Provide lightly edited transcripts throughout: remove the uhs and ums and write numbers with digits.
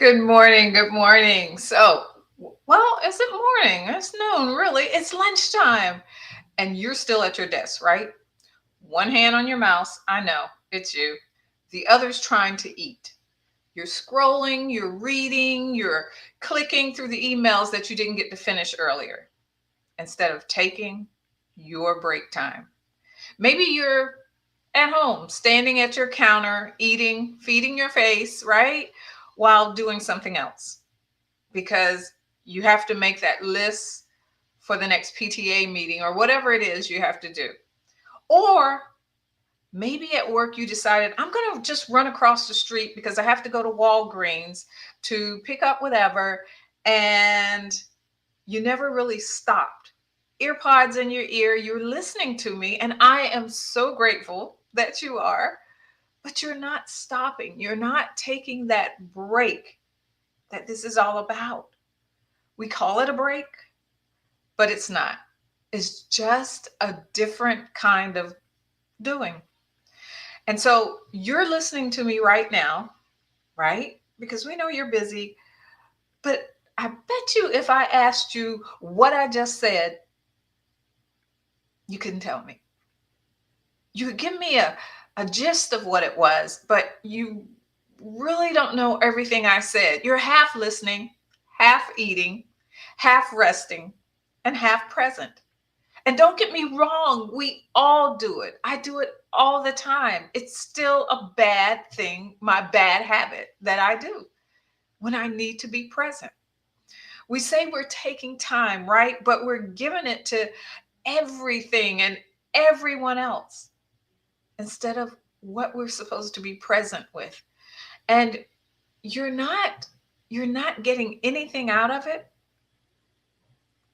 Good morning. Good morning. Well, is it morning? It's noon, really. It's lunchtime. And you're still at your desk, right? One hand on your mouse. I know, it's you. The other's trying to eat. You're scrolling, you're reading, you're clicking through the emails that you didn't get to finish earlier instead of taking your break time. Maybe you're at home, standing at your counter, eating, feeding your face, right? While doing something else because you have to make that list for the next PTA meeting or whatever it is you have to do. Or maybe at work you decided, I'm going to just run across the street because I have to go to Walgreens to pick up whatever. And you never really stopped. Earpods in your ear, you're listening to me. And I am so grateful that you are, but you're not stopping. You're not taking that break that this is all about. We call it a break, but it's not. It's just a different kind of doing. And so you're listening to me right now, right? Because we know you're busy, but I bet you if I asked you what I just said, you couldn't tell me. You could give me a gist of what it was, but you really don't know everything I said. You're half listening, half eating, half resting, and half present. And don't get me wrong, we all do it. I do it all the time. It's still a bad thing, my bad habit that I do when I need to be present. We say we're taking time, right? But we're giving it to everything and everyone else instead of what we're supposed to be present with. And you're not you're not getting anything out of it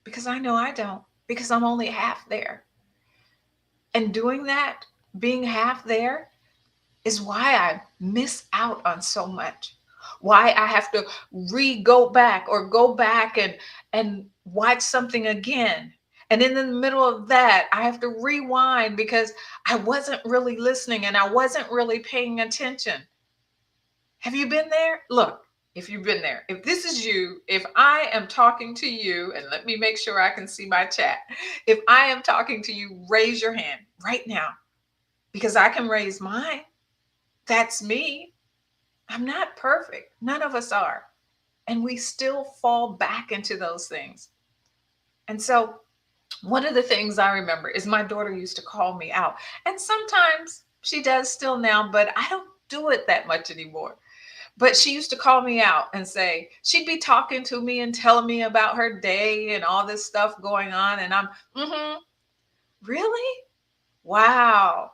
because I know I don't because I'm only half there. And doing that, being half there, is why I miss out on so much. Why I have to go back or go back and watch something again. And in the middle of that, I have to rewind because I wasn't really listening and I wasn't really paying attention. Have you been there? Look, if you've been there, if this is you, if I am talking to you, and let me make sure I can see my chat. If I am talking to you, raise your hand right now because I can raise mine. That's me. I'm not perfect. None of us are. And we still fall back into those things. And so, one of the things I remember is my daughter used to call me out. And sometimes she does still now, but I don't do it that much anymore. But she used to call me out and say, she'd be talking to me and telling me about her day and all this stuff going on. And I'm, really? Wow.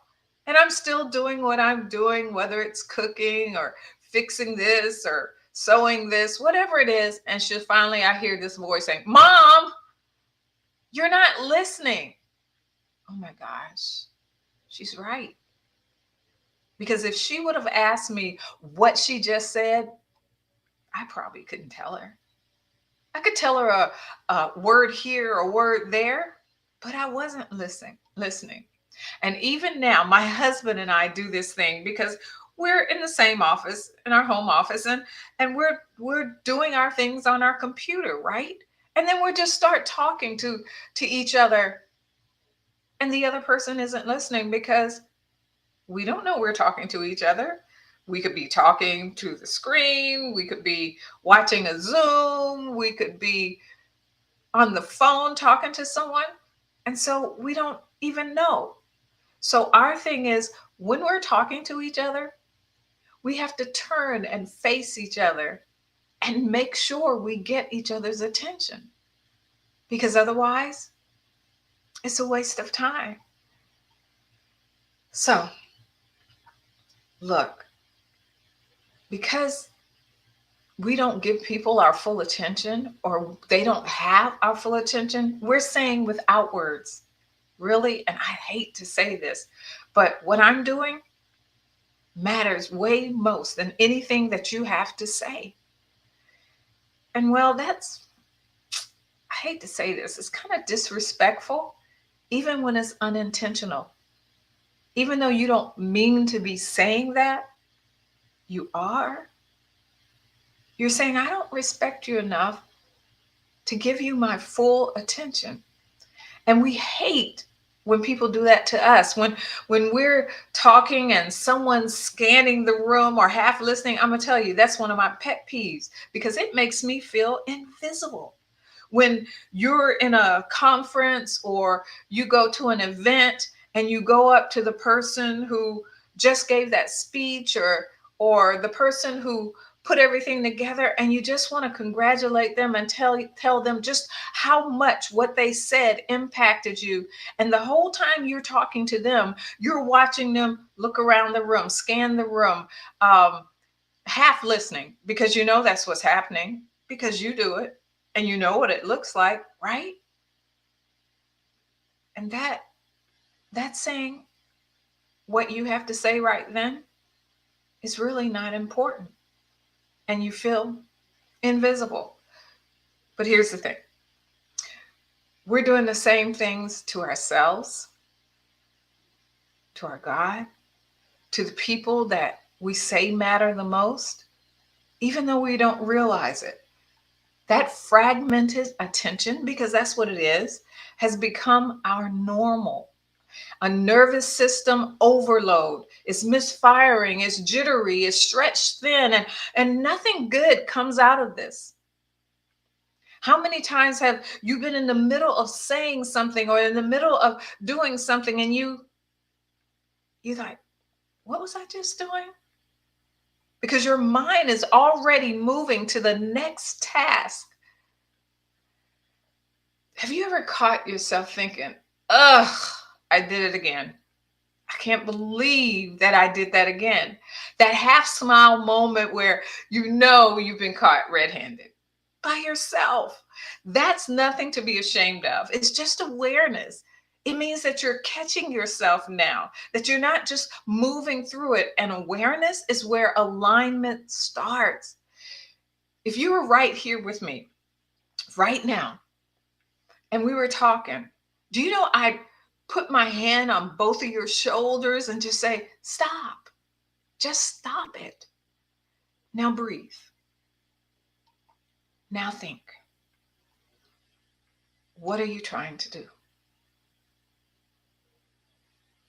And I'm still doing what I'm doing, whether it's cooking or fixing this or sewing this, whatever it is. And she finally, I hear this voice saying, Mom, you're not listening. Oh my gosh, she's right. Because if she would have asked me what she just said, I probably couldn't tell her. I could tell her a word here, a word there, but I wasn't listening. And even now, my husband and I do this thing because we're in the same office, in our home office, and we're doing our things on our computer, right? And then we just start talking to each other, and the other person isn't listening because we don't know we're talking to each other. We could be talking to the screen, we could be watching a Zoom, we could be on the phone talking to someone. And so we don't even know. So our thing is when we're talking to each other, we have to turn and face each other and make sure we get each other's attention because otherwise it's a waste of time. So, look, because we don't give people our full attention or they don't have our full attention, we're saying without words, really, and I hate to say this, but what I'm doing matters way most than anything that you have to say. And well, I hate to say this, it's kind of disrespectful, even when it's unintentional. Even though you don't mean to be saying that, you are. You're saying, I don't respect you enough to give you my full attention. And we hate when people do that to us. When we're talking and someone's scanning the room or half listening, I'm gonna tell you that's one of my pet peeves because it makes me feel invisible. When you're in a conference or you go to an event and you go up to the person who just gave that speech or the person who put everything together and you just want to congratulate them and tell them just how much what they said impacted you, and the whole time you're talking to them you're watching them look around the room, scan the room, um, half listening because you know that's what's happening because you do it and you know what it looks like, right? And that's saying what you have to say right then is really not important and you feel invisible. But here's the thing, we're doing the same things to ourselves, to our God, to the people that we say matter the most, even though we don't realize it. That fragmented attention, because that's what it is, has become our normal. A nervous system overload. It's misfiring, it's jittery, it's stretched thin, and nothing good comes out of this. How many times have you been in the middle of saying something or in the middle of doing something and you like, what was I just doing? Because your mind is already moving to the next task. Have you ever caught yourself thinking, ugh, I did it again? I can't believe that I did that again. That half smile moment where you know you've been caught red handed by yourself. That's nothing to be ashamed of. It's just awareness. It means that you're catching yourself now, that you're not just moving through it. And awareness is where alignment starts. If you were right here with me right now and we were talking, do you know I'd put my hand on both of your shoulders and just say, stop. Just stop it. Now breathe. Now think. What are you trying to do?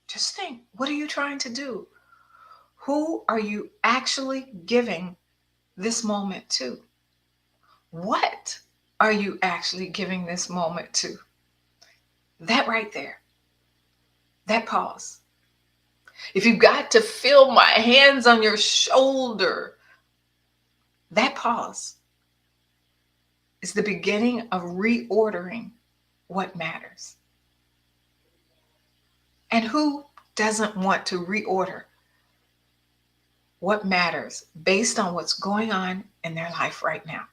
Just think. What are you trying to do? Who are you actually giving this moment to? What are you actually giving this moment to? That right there. That pause. If you've got to feel my hands on your shoulder, that pause is the beginning of reordering what matters. And who doesn't want to reorder what matters based on what's going on in their life right now?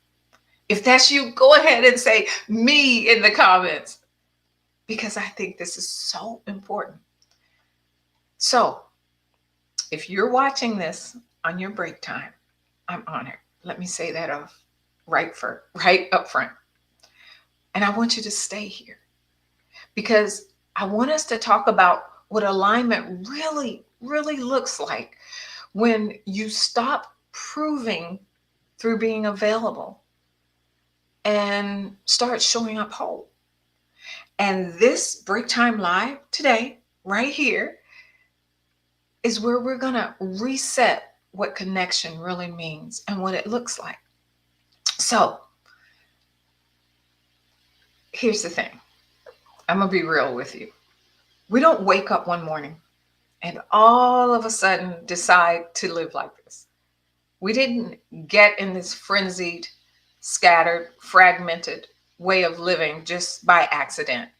If that's you, go ahead and say me in the comments because I think this is so important. So, if you're watching this on your break time, I'm honored. Let me say that off right up front. And I want you to stay here because I want us to talk about what alignment really looks like when you stop proving through being available and start showing up whole. And this break time live today, right here, is where we're going to reset what connection really means and what it looks like. So here's the thing, I'm going to be real with you. We don't wake up one morning and all of a sudden decide to live like this. We didn't get in this frenzied, scattered, fragmented way of living just by accident.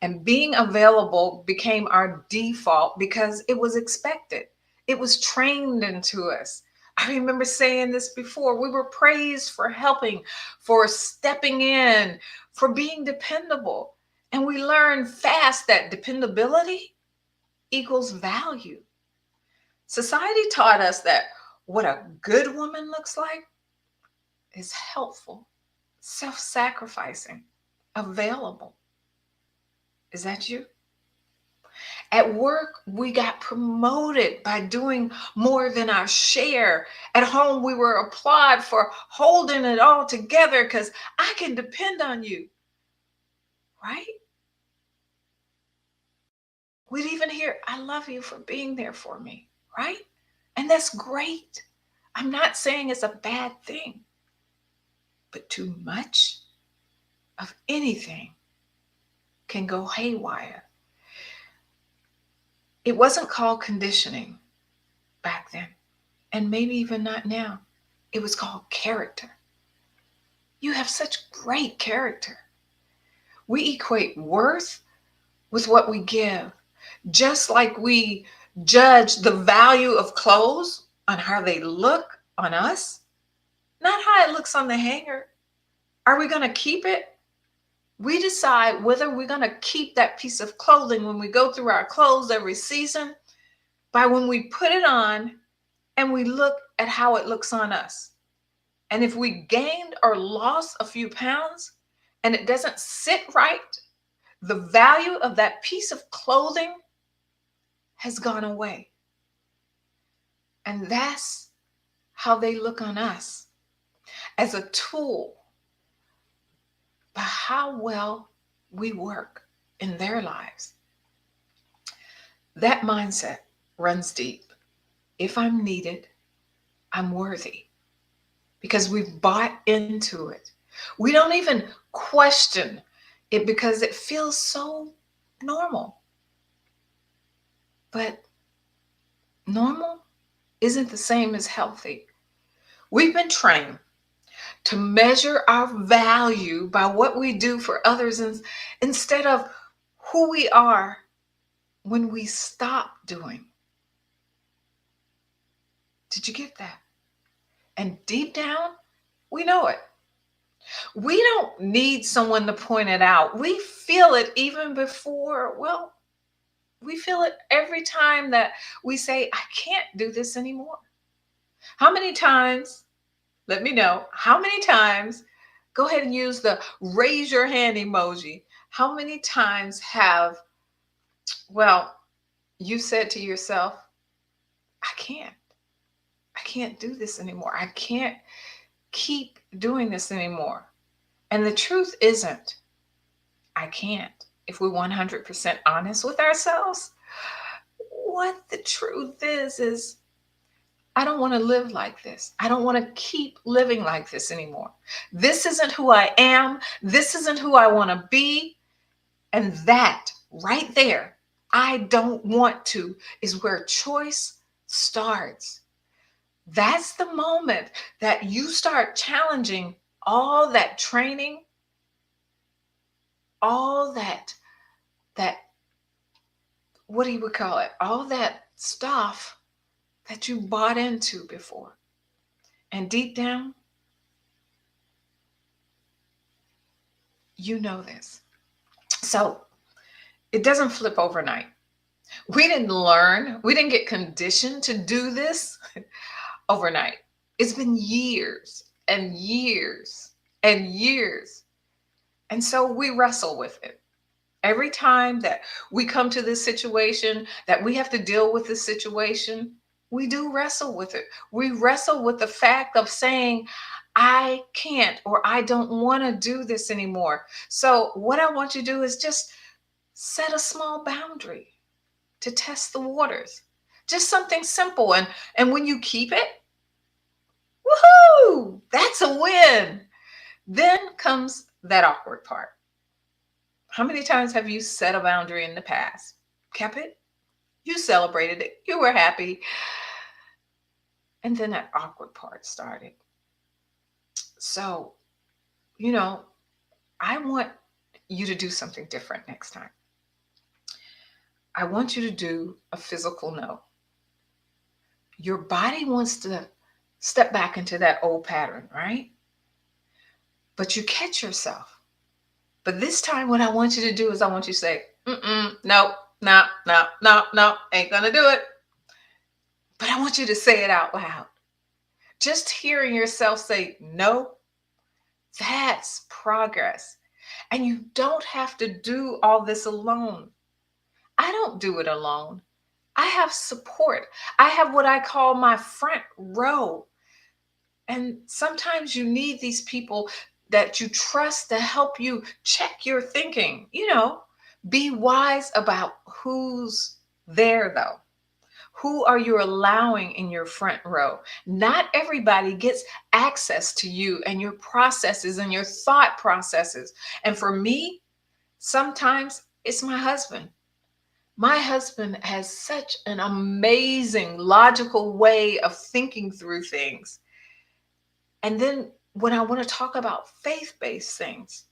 And being available became our default because it was expected. It was trained into us. I remember saying this before. We were praised for helping, for stepping in, for being dependable. And we learned fast that dependability equals value. Society taught us that what a good woman looks like is helpful, self sacrificing, available. Is that you? At work, we got promoted by doing more than our share. At home, we were applauded for holding it all together because I can depend on you, right? We'd even hear, I love you for being there for me, right? And that's great. I'm not saying it's a bad thing, but too much of anything can go haywire. It wasn't called conditioning back then, and maybe even not now. It was called character. You have such great character. We equate worth with what we give, just like we judge the value of clothes on how they look on us, not how it looks on the hanger. Are we going to keep it? We decide whether we're going to keep that piece of clothing when we go through our clothes every season by when we put it on and we look at how it looks on us. And if we gained or lost a few pounds and it doesn't sit right, the value of that piece of clothing has gone away. And that's how they look on us, as a tool by how well we work in their lives. That mindset runs deep. If I'm needed, I'm worthy, because we've bought into it. We don't even question it because it feels so normal. But normal isn't the same as healthy. We've been trained to measure our value by what we do for others instead of who we are when we stop doing. Did you get that? And deep down, we know it. We don't need someone to point it out. We feel it even before, well, we feel it every time that we say, I can't do this anymore. How many times, let me know, how many times, go ahead and use the raise your hand emoji. How many times have, well, you said to yourself, I can't. I can't do this anymore. I can't keep doing this anymore. And the truth isn't, I can't. If we're 100% honest with ourselves, what the truth is I don't want to live like this. I don't want to keep living like this anymore. This isn't who I am. This isn't who I want to be. And that right there, I don't want to, is where choice starts. That's the moment that you start challenging all that training, all that what do you call it? All that stuff that you bought into before. And deep down, you know this. So it doesn't flip overnight. We didn't learn, we didn't get conditioned to do this overnight. It's been years and years and years. And so we wrestle with it. Every time that we come to this situation, that we have to deal with this situation, we do wrestle with it. We wrestle with the fact of saying, I can't, or I don't want to do this anymore. So, what I want you to do is just set a small boundary to test the waters. Just something simple. And when you keep it, woohoo, that's a win. Then comes that awkward part. How many times have you set a boundary in the past? Kept it? You celebrated it. You were happy. And then that awkward part started. So, you know, I want you to do something different next time. I want you to do a physical no. Your body wants to step back into that old pattern, right? But you catch yourself. But this time, what I want you to do is I want you to say, no, no, no, no, no, ain't gonna do it. But I want you to say it out loud. Just hearing yourself say no, that's progress. And you don't have to do all this alone. I don't do it alone. I have support. I have what I call my front row. And sometimes you need these people that you trust to help you check your thinking. Be wise about who's there, though. Who are you allowing in your front row? Not everybody gets access to you and your processes and your thought processes. And for me, sometimes it's my husband. My husband has such an amazing logical way of thinking through things. And then when I want to talk about faith based things,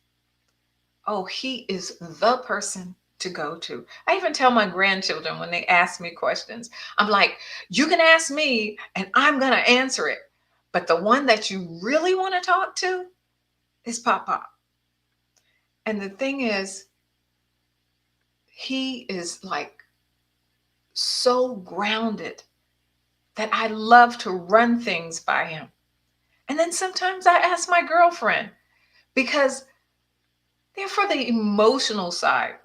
oh, he is the person to go to. I even tell my grandchildren when they ask me questions, I'm like, you can ask me and I'm going to answer it. But the one that you really want to talk to is Pop Pop. And the thing is, he is like so grounded that I love to run things by him. And then sometimes I ask my girlfriend because they're for the emotional side.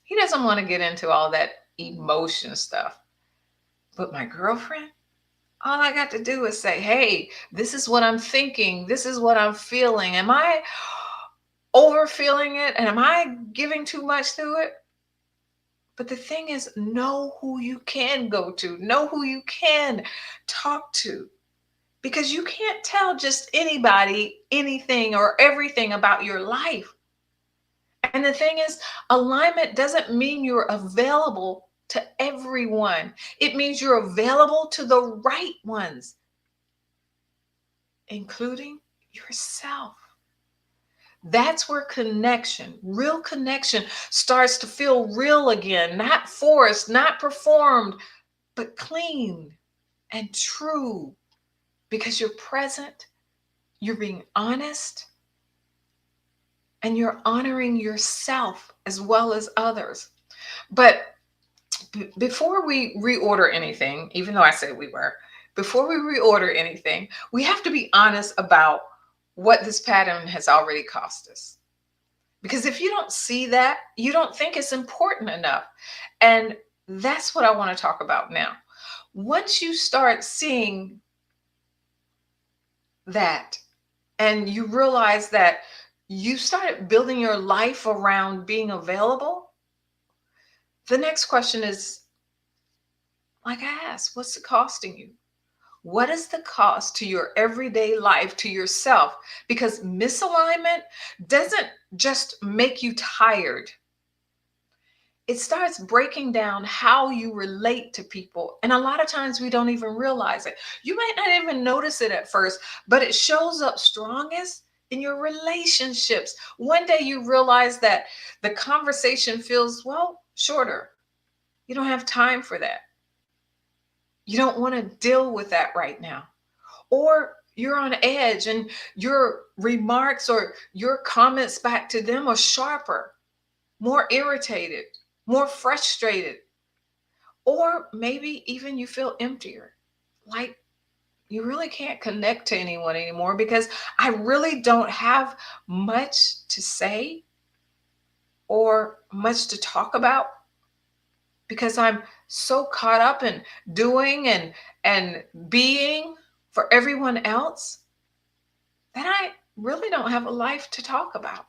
He doesn't want to get into all that emotion stuff. But my girlfriend, all I got to do is say, hey, this is what I'm thinking. This is what I'm feeling. Am I overfeeling it? And am I giving too much to it? But the thing is, know who you can go to, know who you can talk to. Because you can't tell just anybody anything or everything about your life. And the thing is, alignment doesn't mean you're available to everyone. It means you're available to the right ones, including yourself. That's where connection, real connection, starts to feel real again, not forced, not performed, but clean and true because you're present, you're being honest, and you're honoring yourself as well as others. But before we reorder anything, even though I said we were, before we reorder anything, we have to be honest about what this pattern has already cost us. Because if you don't see that, you don't think it's important enough. And that's what I want to talk about now. Once you start seeing that and you realize that you started building your life around being available, the next question is, like I asked, what's it costing you? What is the cost to your everyday life, to yourself? Because misalignment doesn't just make you tired. It starts breaking down how you relate to people. And a lot of times we don't even realize it. You might not even notice it at first, but it shows up strongest in your relationships. One day you realize that the conversation feels, well, shorter. You don't have time for that. You don't want to deal with that right now. Or you're on edge and your remarks or your comments back to them are sharper, more irritated, more frustrated. Or maybe even you feel emptier, like you really can't connect to anyone anymore because I really don't have much to say or much to talk about because I'm so caught up in doing and being for everyone else that I really don't have a life to talk about.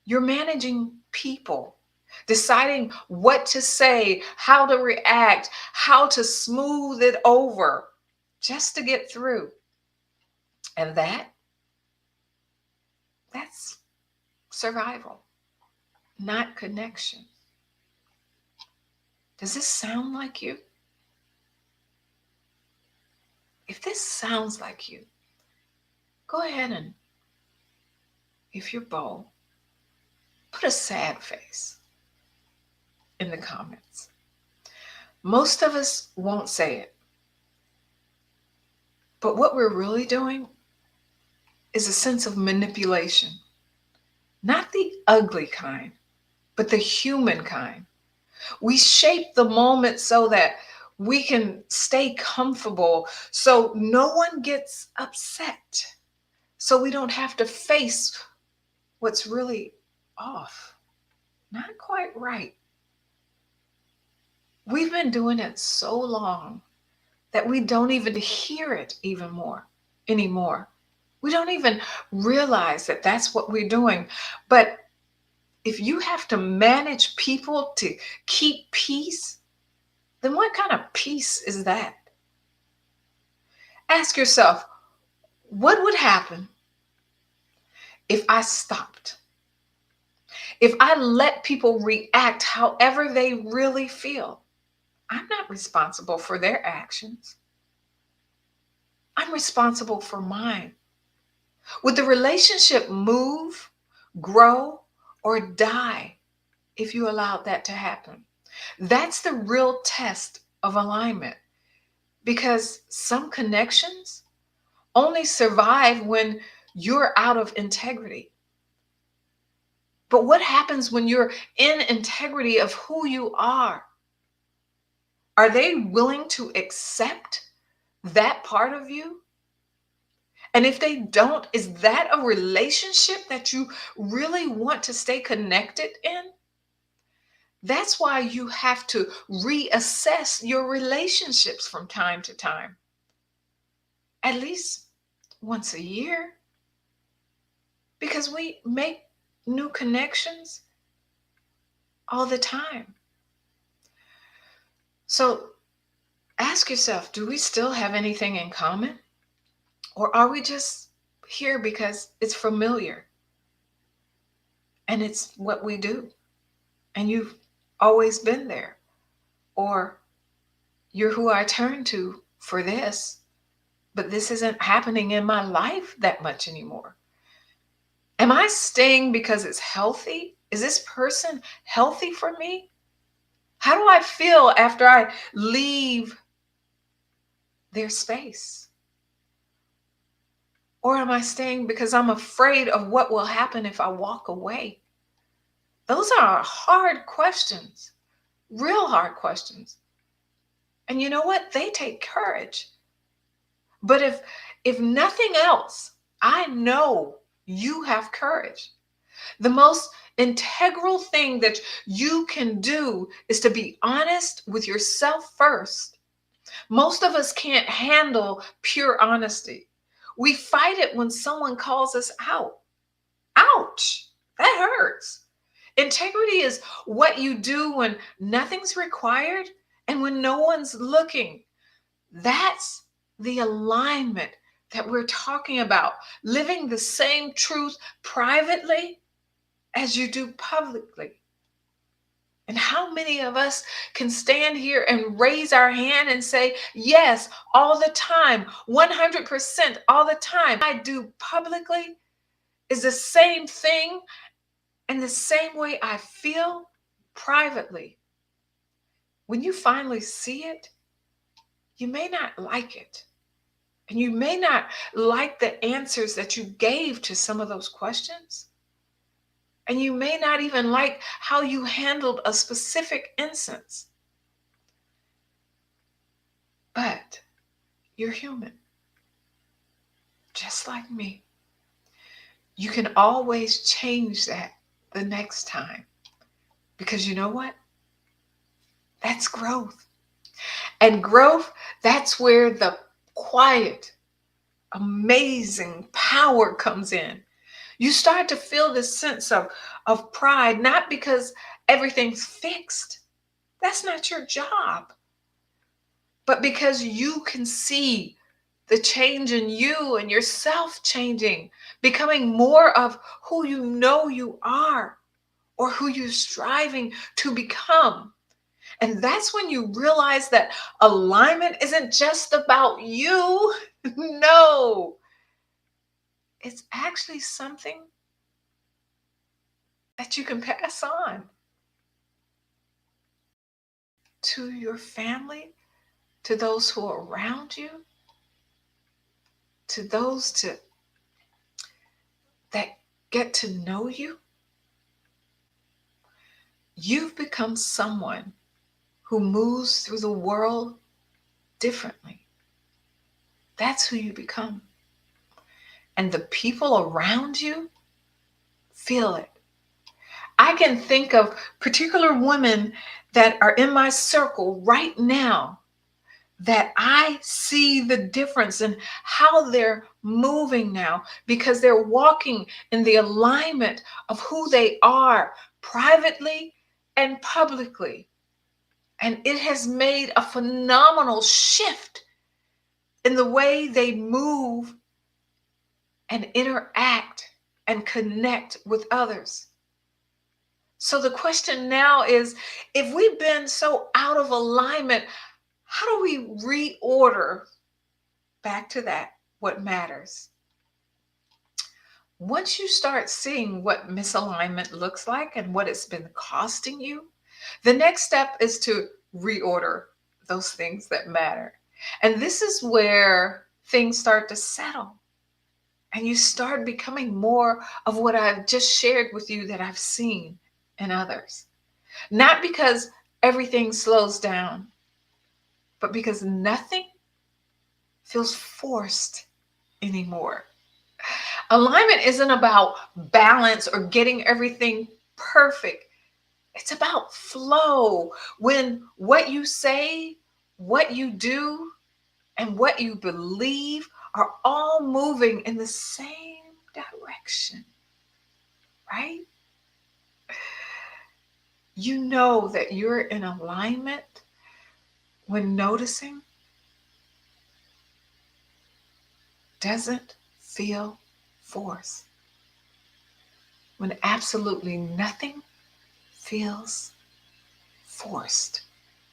You're managing people, deciding what to say, how to react, how to smooth it over just to get through. And that's survival, not connection. Does this sound like you? If this sounds like you, go ahead and, if you're bold, put a sad face in the comments. Most of us won't say it, but what we're really doing is a sense of manipulation, not the ugly kind, but the human kind. We shape the moment so that we can stay comfortable, so no one gets upset, so we don't have to face what's really off, not quite right. We've been doing it so long that we don't even hear it even more anymore. We don't even realize that that's what we're doing. But if you have to manage people to keep peace, then what kind of peace is that? Ask yourself, what would happen if I stopped? If I let people react however they really feel? I'm not responsible for their actions. I'm responsible for mine. Would the relationship move, grow, or die if you allowed that to happen? That's the real test of alignment, because some connections only survive when you're out of integrity. But what happens when you're in integrity of who you are? Are they willing to accept that part of you? And if they don't, is that a relationship that you really want to stay connected in? That's why you have to reassess your relationships from time to time, at least once a year, because we make new connections all the time. So ask yourself, do we still have anything in common? Or are we just here because it's familiar and it's what we do and you've always been there? Or you're who I turn to for this, but this isn't happening in my life that much anymore. Am I staying because it's healthy? Is this person healthy for me? How do I feel after I leave their space? Or am I staying because I'm afraid of what will happen if I walk away? Those are hard questions, real hard questions. And you know what? They take courage. But if nothing else, I know you have courage. The most integral thing that you can do is to be honest with yourself first. Most of us can't handle pure honesty. We fight it when someone calls us out. Ouch, that hurts. Integrity is what you do when nothing's required and when no one's looking. That's the alignment that we're talking about. Living the same truth privately as you do publicly. And how many of us can stand here and raise our hand and say, yes, all the time, 100% all the time, I do publicly is the same thing and the same way I feel privately. When you finally see it, you may not like it. And you may not like the answers that you gave to some of those questions. And you may not even like how you handled a specific instance. But you're human, just like me. You can always change that the next time. Because you know what? That's growth. And growth, that's where the quiet, amazing power comes in. You start to feel this sense of pride, not because everything's fixed. That's not your job. But because you can see the change in you and yourself changing, becoming more of who you know you are or who you're striving to become. And that's when you realize that alignment isn't just about you. No, it's actually something that you can pass on to your family, to those who are around you, to those that get to know you. You've become someone who moves through the world differently. That's who you become. And the people around you feel it. I can think of particular women that are in my circle right now that I see the difference in how they're moving now because they're walking in the alignment of who they are privately and publicly. And it has made a phenomenal shift in the way they move and interact and connect with others. So the question now is, if we've been so out of alignment, how do we reorder back to that, what matters? Once you start seeing what misalignment looks like and what it's been costing you, the next step is to reorder those things that matter. And this is where things start to settle and you start becoming more of what I've just shared with you that I've seen in others. Not because everything slows down, but because nothing feels forced anymore. Alignment isn't about balance or getting everything perfect. It's about flow. When what you say, what you do, and what you believe are all moving in the same direction, right? You know that you're in alignment when noticing doesn't feel forced, when absolutely nothing feels forced.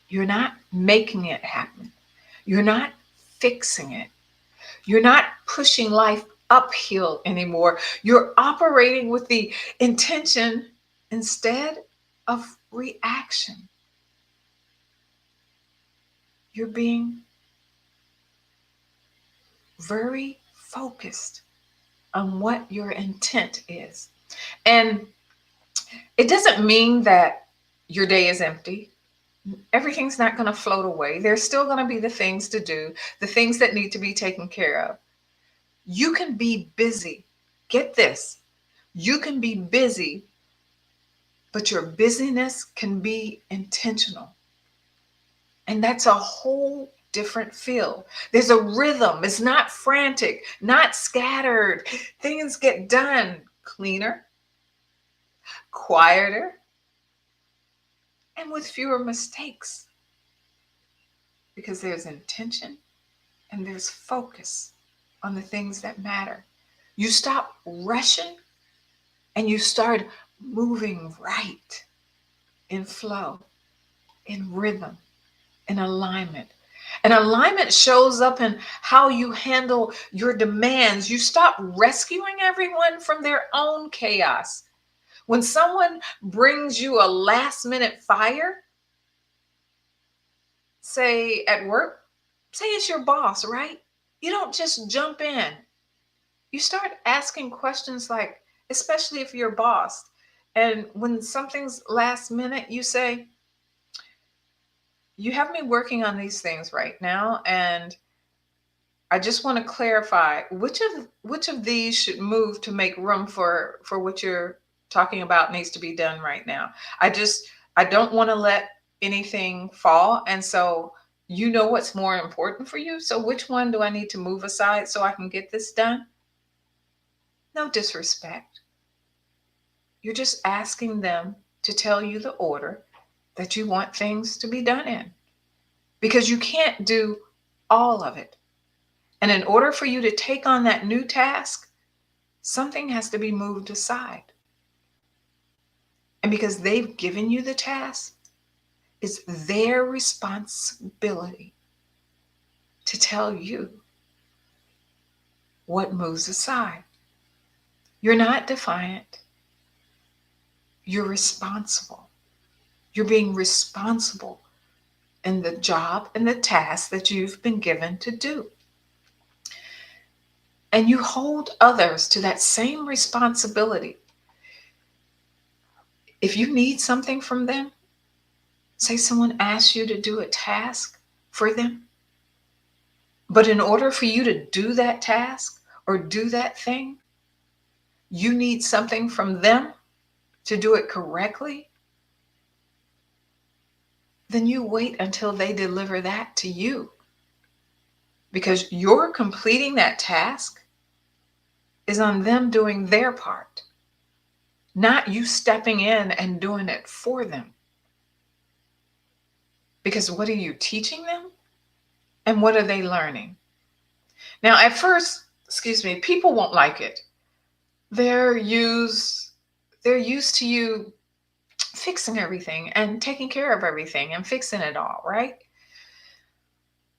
You're not making it happen. You're not fixing it. You're not pushing life uphill anymore. You're operating with the intention instead of reaction. You're being very focused on what your intent is. And it doesn't mean that your day is empty. Everything's not going to float away. There's still going to be the things to do, the things that need to be taken care of. You can be busy. Get this. You can be busy, but your busyness can be intentional. And that's a whole different feel. There's a rhythm. It's not frantic, not scattered. Things get done cleaner, quieter, and with fewer mistakes because there's intention and there's focus on the things that matter. You stop rushing and you start moving right in flow, in rhythm, in alignment. And alignment shows up in how you handle your demands. You stop rescuing everyone from their own chaos. When someone brings you a last minute fire, say at work, say it's your boss, right? You don't just jump in. You start asking questions like, especially if you're boss. And when something's last minute, you say, you have me working on these things right now, and I just want to clarify which of these should move to make room for what you're talking about needs to be done right now. I don't want to let anything fall, and so you know what's more important for you. So which one do I need to move aside so I can get this done? No disrespect. You're just asking them to tell you the order that you want things to be done in because you can't do all of it. And in order for you to take on that new task, something has to be moved aside. And because they've given you the task, it's their responsibility to tell you what moves aside. You're not defiant. You're responsible. You're being responsible in the job and the task that you've been given to do. And you hold others to that same responsibility. If you need something from them, say someone asks you to do a task for them, but in order for you to do that task or do that thing, you need something from them. to do it correctly, then you wait until they deliver that to you. Because your completing that task is on them doing their part, not you stepping in and doing it for them. Because what are you teaching them? And what are they learning? Now, at first, excuse me, people won't like it. They're used they're used to you fixing everything and taking care of everything and fixing it all, right?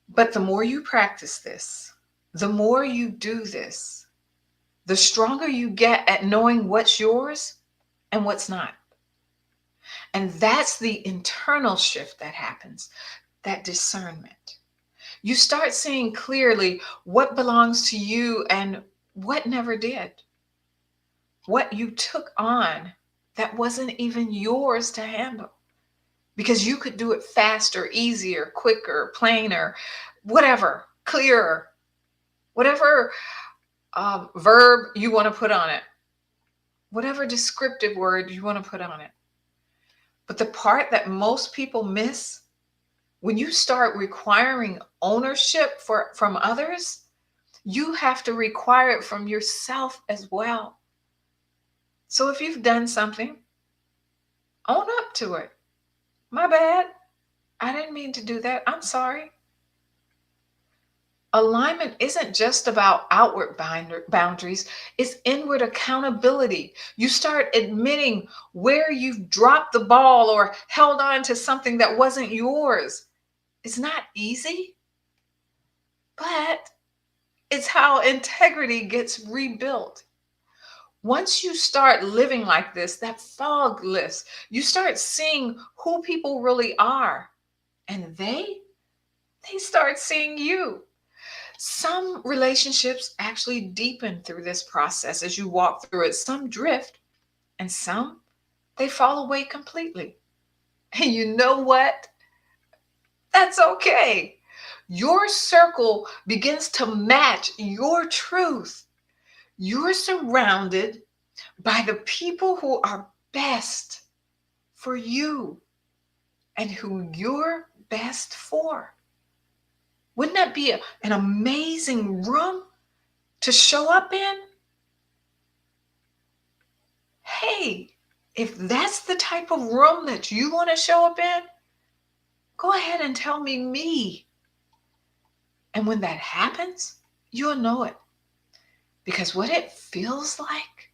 But the more you practice this, the more you do this, the stronger you get at knowing what's yours and what's not. And that's the internal shift that happens, that discernment. You start seeing clearly what belongs to you and what never did, what you took on that wasn't even yours to handle because you could do it faster, easier, quicker, plainer, whatever, clearer, whatever verb you want to put on it, whatever descriptive word you want to put on it. But the part that most people miss, when you start requiring ownership from others, you have to require it from yourself as well. So if you've done something, own up to it. My bad. I didn't mean to do that. I'm sorry. Alignment isn't just about outward boundaries, it's inward accountability. You start admitting where you've dropped the ball or held on to something that wasn't yours. It's not easy, but it's how integrity gets rebuilt. Once you start living like this, that fog lifts. You start seeing who people really are, and they start seeing you. Some relationships actually deepen through this process as you walk through it. Some drift, and some they fall away completely. And you know what? That's okay. Your circle begins to match your truth. You're surrounded by the people who are best for you and who you're best for. Wouldn't that be an amazing room to show up in? Hey, if that's the type of room that you want to show up in, go ahead and tell me. And when that happens, you'll know it. Because what it feels like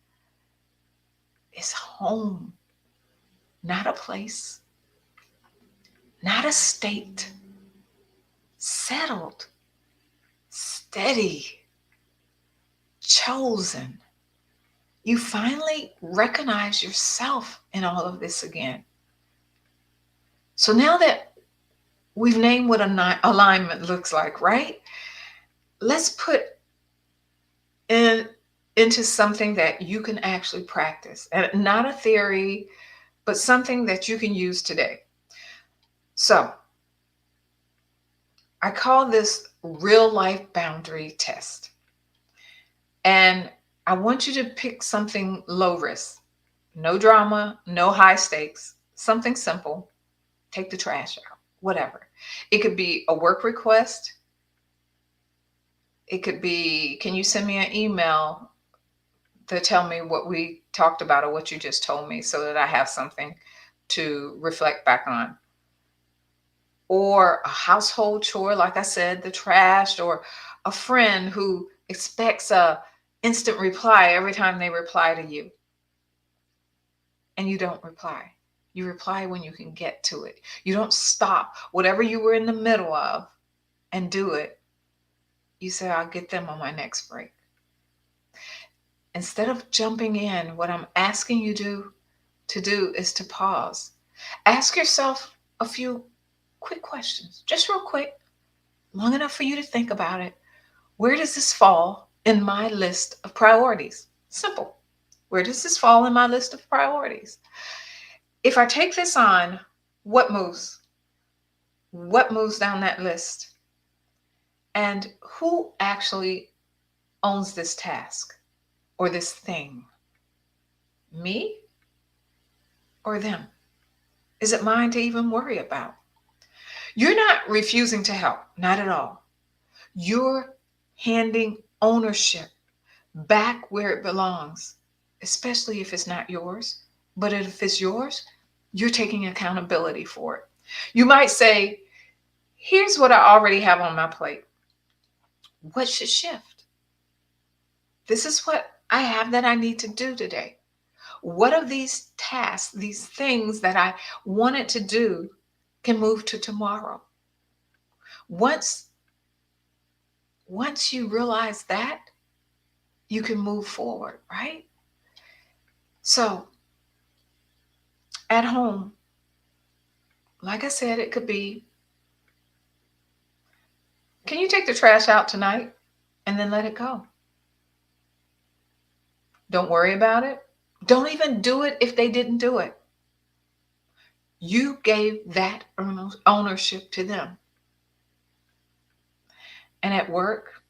is home, not a place, not a state, settled, steady, chosen. You finally recognize yourself in all of this again. So now that we've named what alignment looks like, right? Let's put in into something that you can actually practice, and not a theory, but something that you can use today. So I call this real life boundary test. And I want you to pick something low risk, no drama, no high stakes, something simple. Take the trash out, whatever. It could be a work request. It could be, can you send me an email to tell me what we talked about or what you just told me so that I have something to reflect back on? Or a household chore, like I said, the trash, or a friend who expects a instant reply every time they reply to you and you don't reply. You reply when you can get to it. You don't stop whatever you were in the middle of and do it. You say, I'll get them on my next break. Instead of jumping in, what I'm asking you to do is to pause. Ask yourself a few quick questions, just real quick, long enough for you to think about it. Where does this fall in my list of priorities? Simple. Where does this fall in my list of priorities? If I take this on, what moves? What moves down that list? And who actually owns this task or this thing? Me or them? Is it mine to even worry about? You're not refusing to help, not at all. You're handing ownership back where it belongs, especially if it's not yours. But if it's yours, you're taking accountability for it. You might say, here's what I already have on my plate. What should shift? This is what I have that I need to do today. What of these tasks, these things that I wanted to do, can move to tomorrow? Once once you realize that, you can move forward, right? So at home, like I said, it could be, can you take the trash out tonight? And then let it go. Don't worry about it. Don't even do it if they didn't do it. You gave that ownership to them. And at work,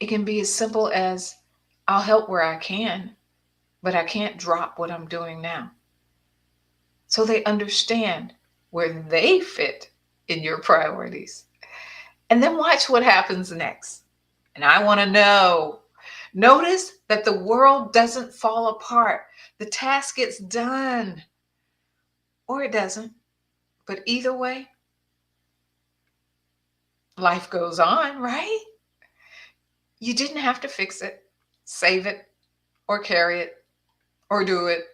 it can be as simple as, I'll help where I can, but I can't drop what I'm doing now. So they understand where they fit in your priorities. And then watch what happens next. And I want to know. Notice that the world doesn't fall apart. The task gets done, or it doesn't. But either way, life goes on, right? You didn't have to fix it, save it, or carry it, or do it.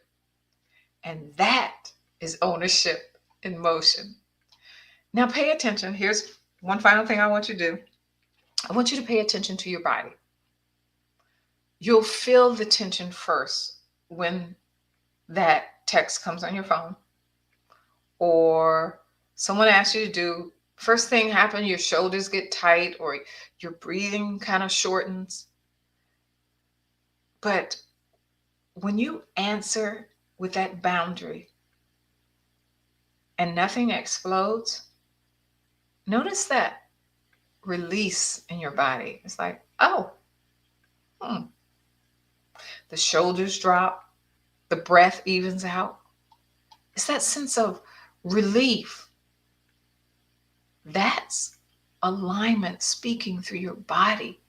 And that is ownership in motion. Now, pay attention. Here's one final thing I want you to do. I want you to pay attention to your body. You'll feel the tension first when that text comes on your phone, or someone asks you to do. First thing happen, your shoulders get tight, or your breathing kind of shortens. But when you answer with that boundary and nothing explodes, notice that release in your body. It's like, oh, hmm. The shoulders drop, the breath evens out. It's that sense of relief. That's alignment speaking through your body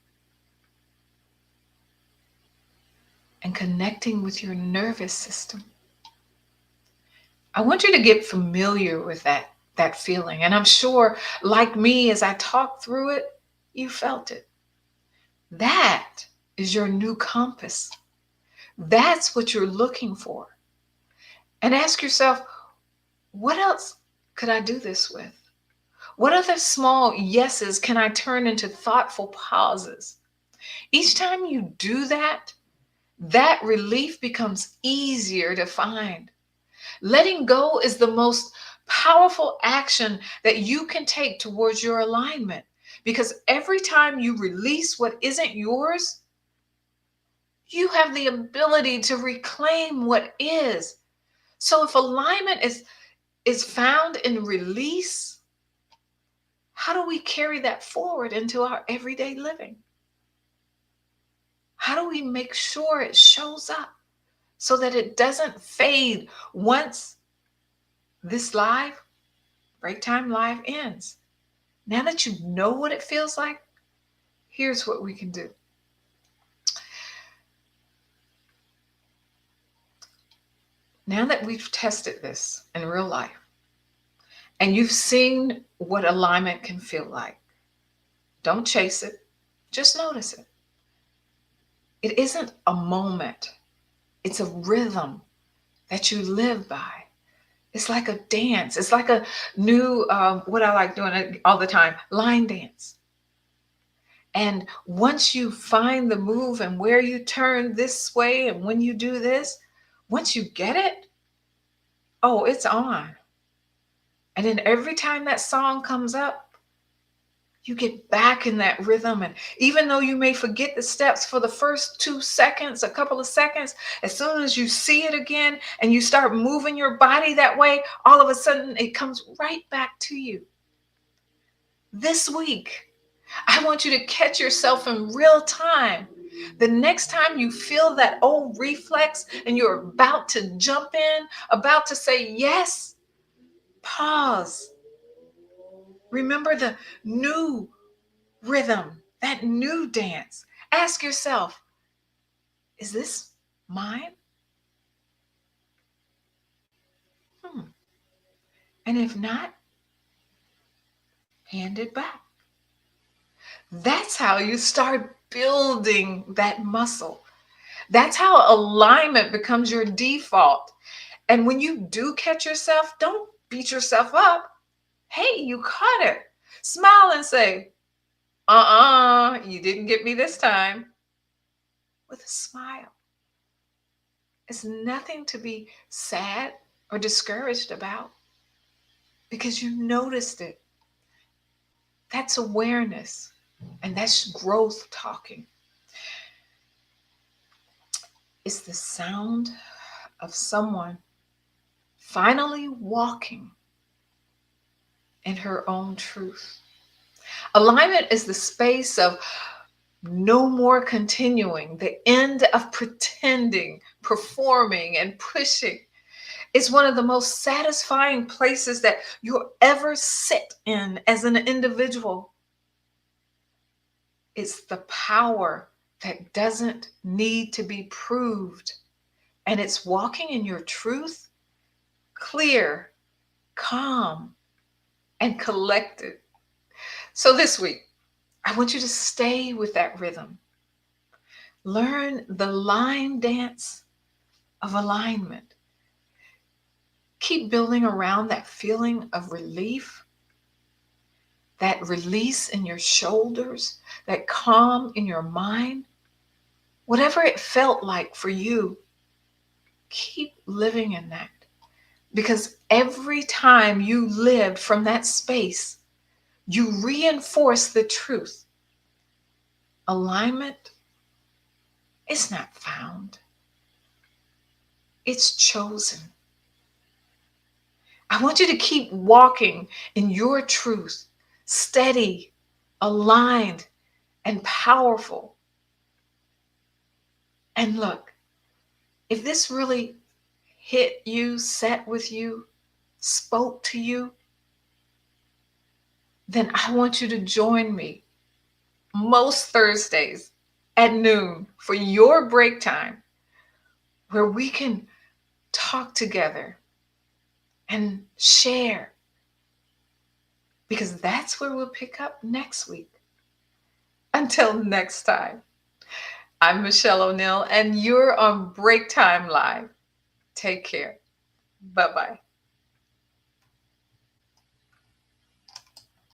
and connecting with your nervous system. I want you to get familiar with that feeling. And I'm sure, like me, as I talked through it, you felt it. That is your new compass. That's what you're looking for. And ask yourself, what else could I do this with? What other small yeses can I turn into thoughtful pauses? Each time you do that, that relief becomes easier to find. Letting go is the most powerful action that you can take towards your alignment, because every time you release what isn't yours, you have the ability to reclaim what is. So if alignment is found in release, how do we carry that forward into our everyday living? How do we make sure it shows up so that it doesn't fade once this break time live ends? Now that you know what it feels like, here's what we can do. Now that we've tested this in real life and you've seen what alignment can feel like, don't chase it, just notice it. It isn't a moment, it's a rhythm that you live by. It's like a dance. It's like a new, what I like doing all the time, line dance. And once you find the move and where you turn this way and when you do this, once you get it, oh, it's on. And then every time that song comes up, you get back in that rhythm. And even though you may forget the steps for the first 2 seconds, a couple of seconds, as soon as you see it again and you start moving your body that way, all of a sudden it comes right back to you. This week, I want you to catch yourself in real time The next time you feel that old reflex and you're about to jump in, about to say yes, pause. Remember the new rhythm, that new dance. Ask yourself, is this mine? Hmm. And if not, hand it back. That's how you start building that muscle. That's how alignment becomes your default. And when you do catch yourself, don't beat yourself up. Hey, you caught it. Smile and say, you didn't get me this time. With a smile. It's nothing to be sad or discouraged about because you noticed it. That's awareness and that's growth talking. It's the sound of someone finally walking in her own truth. Alignment is the space of no more continuing, the end of pretending, performing, and pushing. It's one of the most satisfying places that you'll ever sit in as an individual. It's the power that doesn't need to be proved. And it's walking in your truth, clear, calm, and collected. So this week, I want you to stay with that rhythm. Learn the line dance of alignment. Keep building around that feeling of relief, that release in your shoulders, that calm in your mind. Whatever it felt like for you, keep living in that. Because every time you lived from that space, you reinforce the truth. Alignment is not found, it's chosen. I want you to keep walking in your truth, steady, aligned, and powerful. And look, if this really hit you, sat with you, spoke to you, then I want you to join me most Thursdays at noon for your break time where we can talk together and share because that's where we'll pick up next week. Until next time, I'm Michelle O'Neill and you're on Break Time Live. Take care. Bye bye.